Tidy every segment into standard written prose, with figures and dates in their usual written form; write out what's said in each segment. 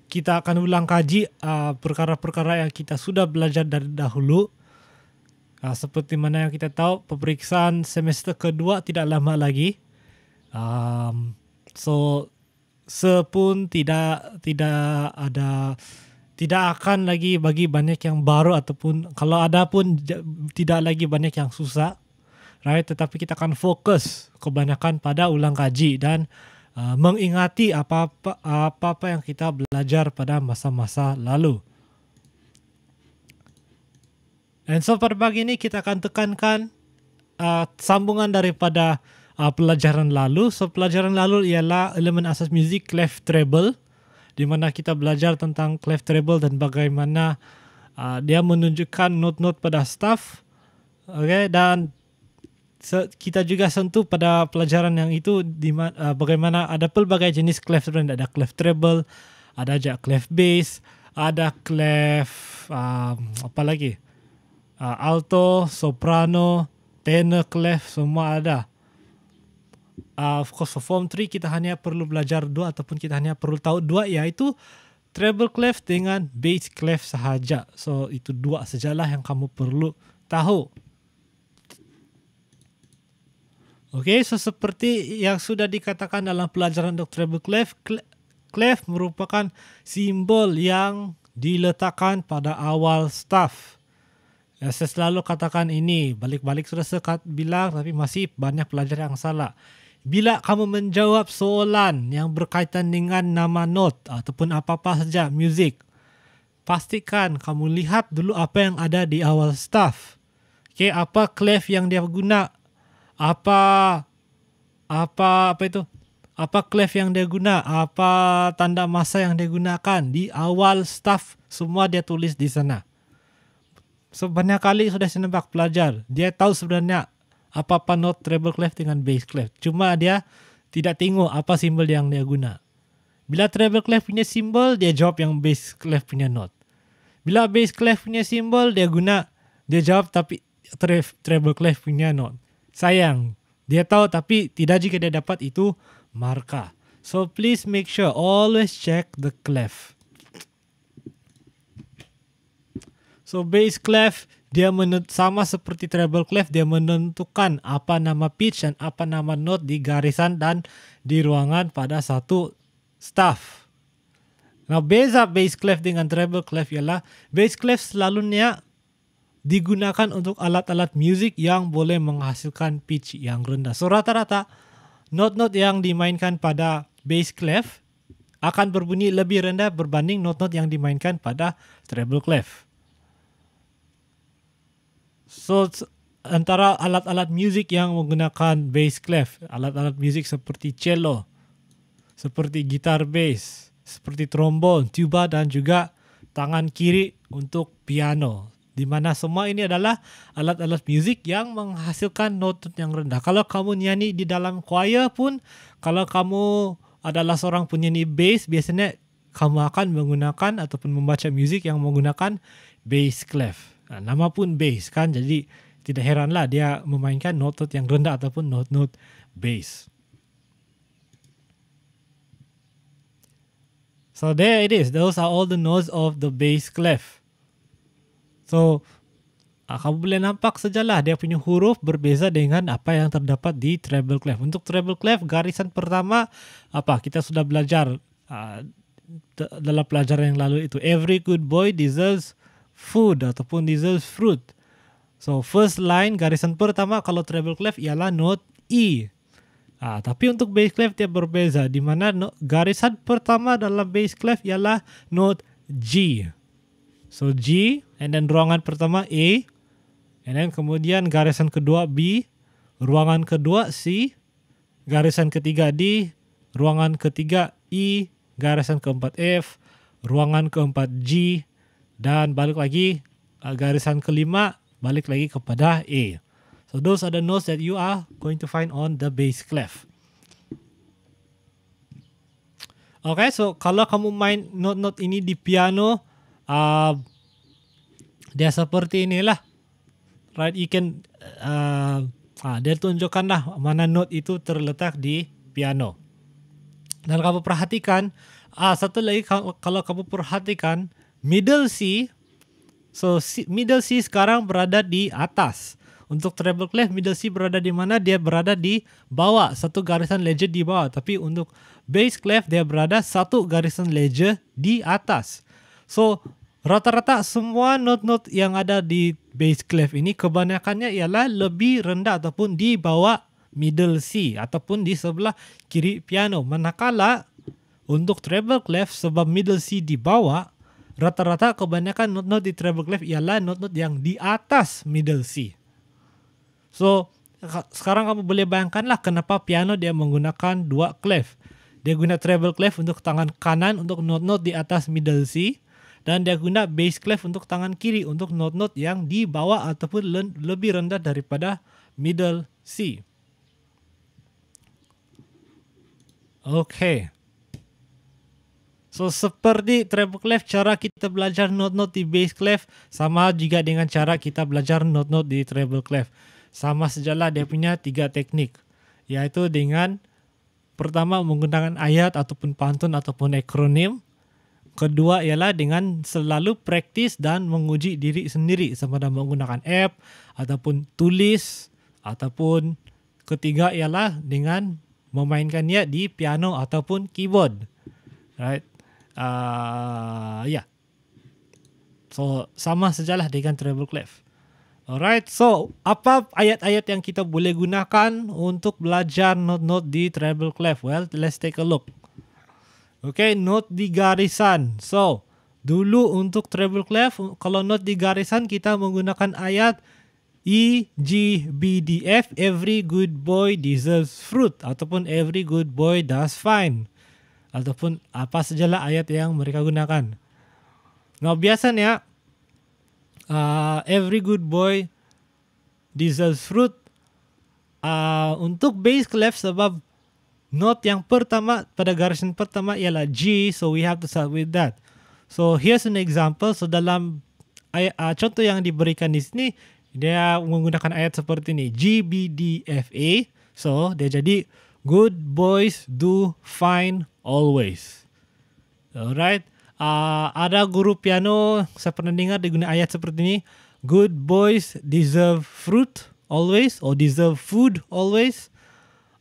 kita akan ulang kaji perkara-perkara yang kita sudah belajar dari dahulu. Seperti mana yang kita tahu, peperiksaan semester kedua tidak lama lagi. Sepun tidak akan lagi bagi banyak yang baru, ataupun kalau ada pun tidak lagi banyak yang susah, right? Tetapi kita akan fokus kebanyakan pada ulang kaji dan mengingati apa-apa yang kita belajar pada masa-masa lalu. And so pada pagi ini kita akan tekankan sambungan daripada pelajaran lalu. So pelajaran lalu ialah elemen asas muzik clef treble, di mana kita belajar tentang clef treble dan bagaimana dia menunjukkan not-not pada staff. Okay, dan kita juga sentuh pada pelajaran yang itu bagaimana ada pelbagai jenis clef treble. Ada clef treble, ada juga clef bass, ada clef apa lagi? Alto, soprano, tenor clef, semua ada. Of course, for Form 3 kita hanya perlu belajar dua, ataupun kita hanya perlu tahu dua, iaitu treble clef dengan bass clef sahaja. So itu dua sajalah yang kamu perlu tahu. Okay, so seperti yang sudah dikatakan dalam pelajaran untuk treble clef, clef merupakan simbol yang diletakkan pada awal staff. Saya selalu katakan ini, balik-balik sudah sekat bilang, tapi masih banyak pelajar yang salah. Bila kamu menjawab soalan yang berkaitan dengan nama not ataupun apa-apa saja muzik, pastikan kamu lihat dulu apa yang ada di awal staff. Okay, apa clef yang dia guna? Apa itu? Apa clef yang dia guna? Apa tanda masa yang dia gunakan? Di awal staff semua dia tulis di sana. So banyak kali sudah saya nampak pelajar, dia tahu sebenarnya apa-apa not treble clef dengan bass clef. Cuma dia tidak tengok apa simbol yang dia guna. Bila treble clef punya simbol, dia jawab yang bass clef punya not. Bila bass clef punya simbol, dia jawab tapi treble clef punya not. Sayang, dia tahu tapi tidak juga dia dapat itu markah. So please make sure, always check the clef. So bass clef dia sama seperti treble clef, dia menentukan apa nama pitch dan apa nama note di garisan dan di ruangan pada satu staff. Nah, beza bass clef dengan treble clef ialah bass clef selalunya digunakan untuk alat-alat muzik yang boleh menghasilkan pitch yang rendah. So rata-rata note-note yang dimainkan pada bass clef akan berbunyi lebih rendah berbanding note-note yang dimainkan pada treble clef. So antara alat-alat muzik yang menggunakan bass clef, alat-alat muzik seperti cello, seperti gitar bass, seperti trombon, tuba dan juga tangan kiri untuk piano, di mana semua ini adalah alat-alat muzik yang menghasilkan not yang rendah. Kalau kamu nyanyi di dalam choir pun, kalau kamu adalah seorang penyanyi bass, biasanya kamu akan menggunakan ataupun membaca muzik yang menggunakan bass clef. Nama pun bass kan, jadi tidak heranlah dia memainkan not-not yang rendah ataupun not-not bass. So there it is. Those are all the notes of the bass clef. So kamu boleh nampak sajalah dia punya huruf berbeza dengan apa yang terdapat di treble clef. Untuk treble clef garisan pertama kita sudah belajar dalam pelajaran yang lalu itu. Every good boy deserves food ataupun deserves fruit. So first line garisan pertama kalau treble clef ialah note E. Tapi untuk bass clef dia berbeza, di mana garisan pertama dalam bass clef ialah note G. So G, and then ruangan pertama A, and then kemudian garisan kedua B, ruangan kedua C, garisan ketiga D, ruangan ketiga E, garisan keempat F, ruangan keempat G, dan balik lagi garisan kelima balik lagi kepada A. So those are the notes that you are going to find on the bass clef. Okay, so kalau kamu main note-note ini di piano, dia seperti inilah, right? You can dia tunjukkanlah mana note itu terletak di piano. Dan kamu perhatikan Satu lagi kalau kamu perhatikan middle C, so middle C sekarang berada di atas. Untuk treble clef middle C berada di mana? Dia berada di bawah, satu garisan ledger di bawah. Tapi untuk bass clef dia berada satu garisan ledger di atas. So rata-rata semua not-not yang ada di bass clef ini kebanyakannya ialah lebih rendah ataupun di bawah middle C ataupun di sebelah kiri piano. Manakala untuk treble clef sebab middle C di bawah, rata-rata kebanyakan not-not di treble clef ialah not-not yang di atas middle C. So, sekarang kamu boleh bayangkanlah kenapa piano dia menggunakan dua clef. Dia guna treble clef untuk tangan kanan untuk not-not di atas middle C, dan dia guna bass clef untuk tangan kiri untuk not-not yang di bawah ataupun lebih rendah daripada middle C. Okay. So seperti treble clef, cara kita belajar not-not di bass clef sama juga dengan cara kita belajar not-not di treble clef. Sama sajalah dia punya 3 teknik, yaitu dengan pertama menggunakan ayat ataupun pantun ataupun akronim. Kedua ialah dengan selalu praktis dan menguji diri sendiri sama ada menggunakan app ataupun tulis, ataupun ketiga ialah dengan memainkannya di piano ataupun keyboard. Right? So sama sajalah dengan treble clef. Alright, so apa ayat-ayat yang kita boleh gunakan untuk belajar not-not di treble clef? Well, let's take a look. Okay, note di garisan. So, dulu untuk treble clef, kalau note di garisan kita menggunakan ayat E, G, B, D, F. Every good boy deserves fruit. Ataupun every good boy does fine. Ataupun apa sajalah ayat yang mereka gunakan. Nah, biasanya every good boy deserves fruit untuk bass clef sebab note yang pertama pada garisan pertama ialah G, so we have to start with that. So here's an example. So dalam contoh yang diberikan di sini dia menggunakan ayat seperti ini, G, B, D, F, A. So dia jadi good boys do fine always. Alright. Ada guru piano saya pernah dengar dia guna ayat seperti ini, good boys deserve fruit always or deserve food always.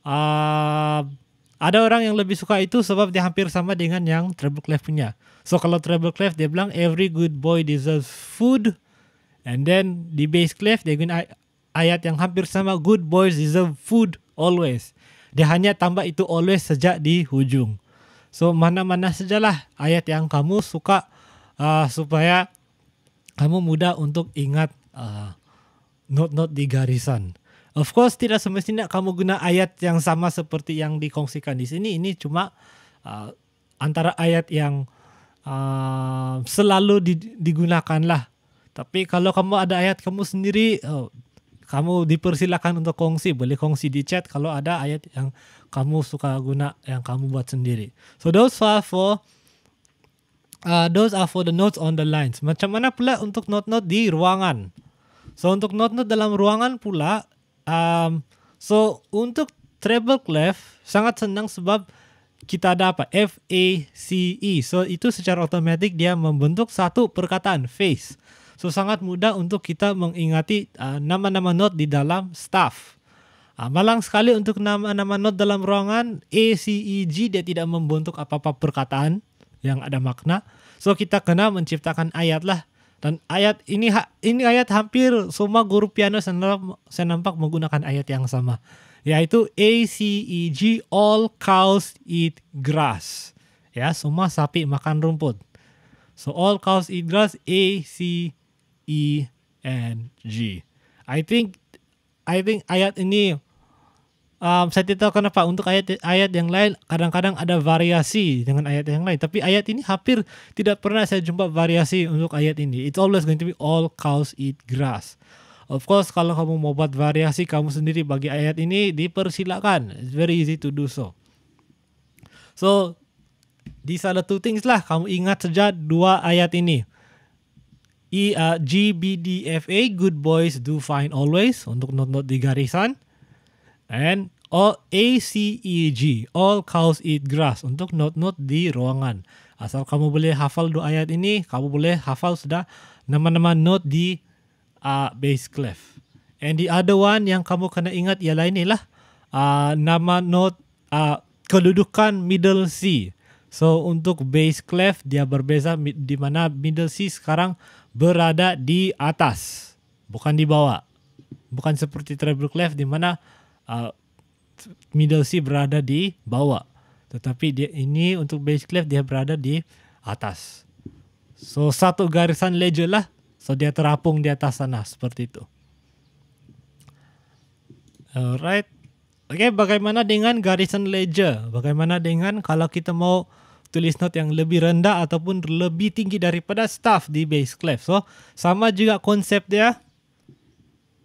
Ada orang yang lebih suka itu sebab dia hampir sama dengan yang treble clef punya. So kalau treble clef dia bilang every good boy deserves food, and then di bass clef dia guna ayat yang hampir sama, good boys deserve food always. Dia hanya tambah itu always sejak di hujung. So mana-mana sajalah ayat yang kamu suka supaya kamu mudah untuk ingat not-not di garisan. Of course tidak semestinya kamu guna ayat yang sama seperti yang dikongsikan di sini. Ini cuma antara ayat yang selalu digunakan lah. Tapi kalau kamu ada ayat kamu sendiri, kamu dipersilakan untuk kongsi. Boleh kongsi di chat kalau ada ayat yang kamu suka guna, yang kamu buat sendiri. So those are for the notes on the lines. Macam mana pula untuk note-note di ruangan? So untuk note-note dalam ruangan pula, so untuk treble clef sangat senang sebab kita ada apa? F, A, C, E. So itu secara otomatis dia membentuk satu perkataan, face. So sangat mudah untuk kita mengingati nama-nama note di dalam staff. Malang sekali untuk nama-nama not dalam ruangan A, C, E, G dia tidak membentuk apa-apa perkataan yang ada makna. So kita kena menciptakan ayat lah. Dan ayat ini ayat hampir semua guru piano saya nampak menggunakan ayat yang sama. Yaitu A, C, E, G, all cows eat grass. Ya, semua sapi makan rumput. So all cows eat grass, A, C, E, and G. I think ayat ini saya tidak tahu kenapa untuk ayat yang lain kadang-kadang ada variasi dengan ayat yang lain, tapi ayat ini hampir tidak pernah saya jumpa variasi untuk ayat ini. It's always going to be all cows eat grass. Of course kalau kamu mau buat variasi kamu sendiri bagi ayat ini dipersilakan. It's very easy to do so. So these are the two things lah. Kamu ingat saja dua ayat ini. G, B, D, F, A, good boys do fine always untuk not-not di garisan. And All ACEG, all cows eat grass, untuk note-note di ruangan. Asal kamu boleh hafal 2 ayat ini, kamu boleh hafal sudah nama-nama note di bass clef. And the other one yang kamu kena ingat ialah inilah nama note kedudukan middle C. So untuk bass clef dia berbeza di mana middle C sekarang berada di atas, bukan di bawah. Bukan seperti treble clef di mana middle C berada di bawah. Tetapi dia ini untuk bass clef dia berada di atas. So satu garisan ledger lah. So dia terapung di atas sana seperti itu. Alright. Okay, bagaimana dengan garisan ledger? Bagaimana dengan kalau kita mau tulis note yang lebih rendah ataupun lebih tinggi daripada staff di bass clef? So sama juga konsep dia.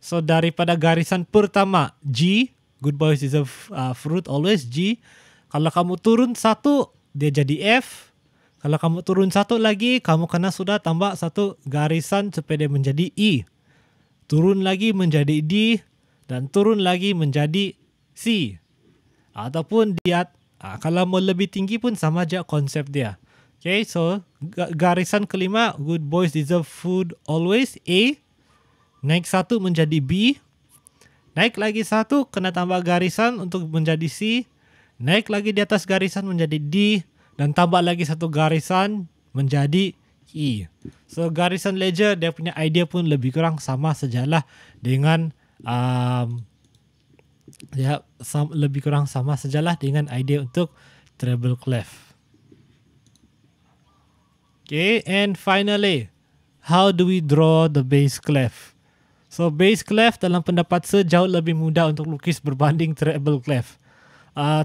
So daripada garisan pertama G, good boys is a fruit, always G. Kalau kamu turun satu, dia jadi F. Kalau kamu turun satu lagi, kamu kena sudah tambah satu garisan supaya dia menjadi E. Turun lagi menjadi D. Dan turun lagi menjadi C. Ataupun dia, kalau mau lebih tinggi pun sama aja konsep dia. Okay, so garisan kelima, good boys deserve food always, A. Naik satu menjadi B. Naik lagi satu, kena tambah garisan untuk menjadi C. Naik lagi di atas garisan menjadi D. Dan tambah lagi satu garisan menjadi E. So garisan ledger dia punya idea pun lebih kurang sama sejalah dengan lebih kurang sama sejalah dengan idea untuk treble clef. Okay, and finally, how do we draw the bass clef? So bass clef dalam pendapat saya jauh lebih mudah untuk lukis berbanding treble clef.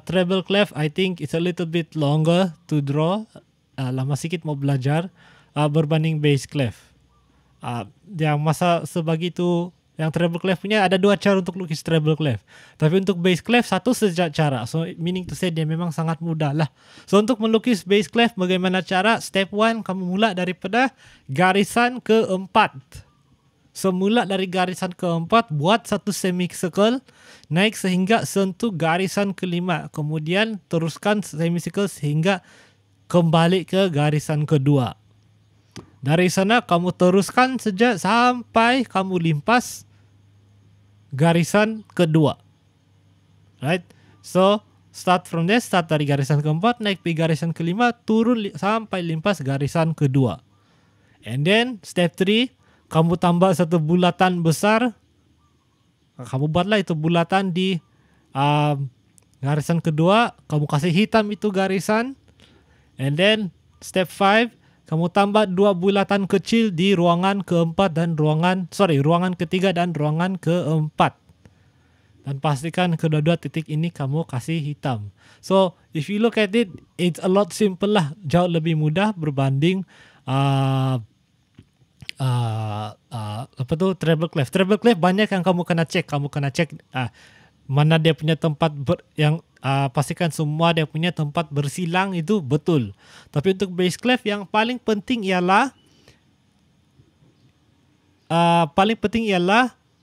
Treble clef I think it's a little bit longer to draw. Lama sikit mau belajar berbanding bass clef. Yang masa sebegitu yang treble clef punya ada 2 cara untuk lukis treble clef. Tapi untuk bass clef satu saja cara. So meaning to say dia memang sangat mudah lah. So untuk melukis bass clef bagaimana cara? Step 1 kamu mula daripada garisan keempat. So mula dari garisan keempat, buat satu semicircle, naik sehingga sentuh garisan kelima. Kemudian teruskan semicircle sehingga kembali ke garisan kedua. Dari sana kamu teruskan saja sampai kamu limpas garisan kedua. Right? So start from there, start dari garisan keempat, naik ke garisan kelima, turun sampai limpas garisan kedua. And then step 3, kamu tambah satu bulatan besar. Kamu buatlah itu bulatan di garisan kedua. Kamu kasih hitam itu garisan. And then step 5, kamu tambah 2 bulatan kecil di ruangan keempat dan ruangan ketiga dan ruangan keempat. Dan pastikan kedua-dua titik ini kamu kasih hitam. So if you look at it, it's a lot simple lah. Jauh lebih mudah berbanding treble clef. Treble clef banyak yang kamu kena cek. Kamu kena cek mana dia punya tempat yang pastikan semua dia punya tempat bersilang itu betul. Tapi untuk bass clef yang paling penting ialah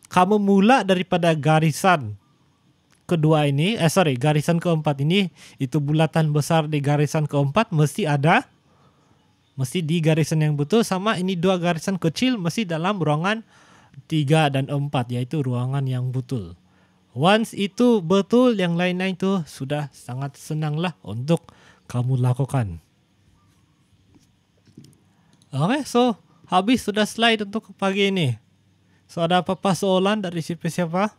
kamu mula daripada garisan kedua ini, garisan keempat ini, itu bulatan besar di garisan keempat mesti di garisan yang betul, sama ini 2 garisan kecil mesti dalam ruangan 3 dan 4, yaitu ruangan yang betul. Once itu betul, yang lain-lain itu sudah sangat senanglah untuk kamu lakukan. Okay, so habis sudah slide untuk pagi ini. So ada apa-apa soalan dari siapa-siapa?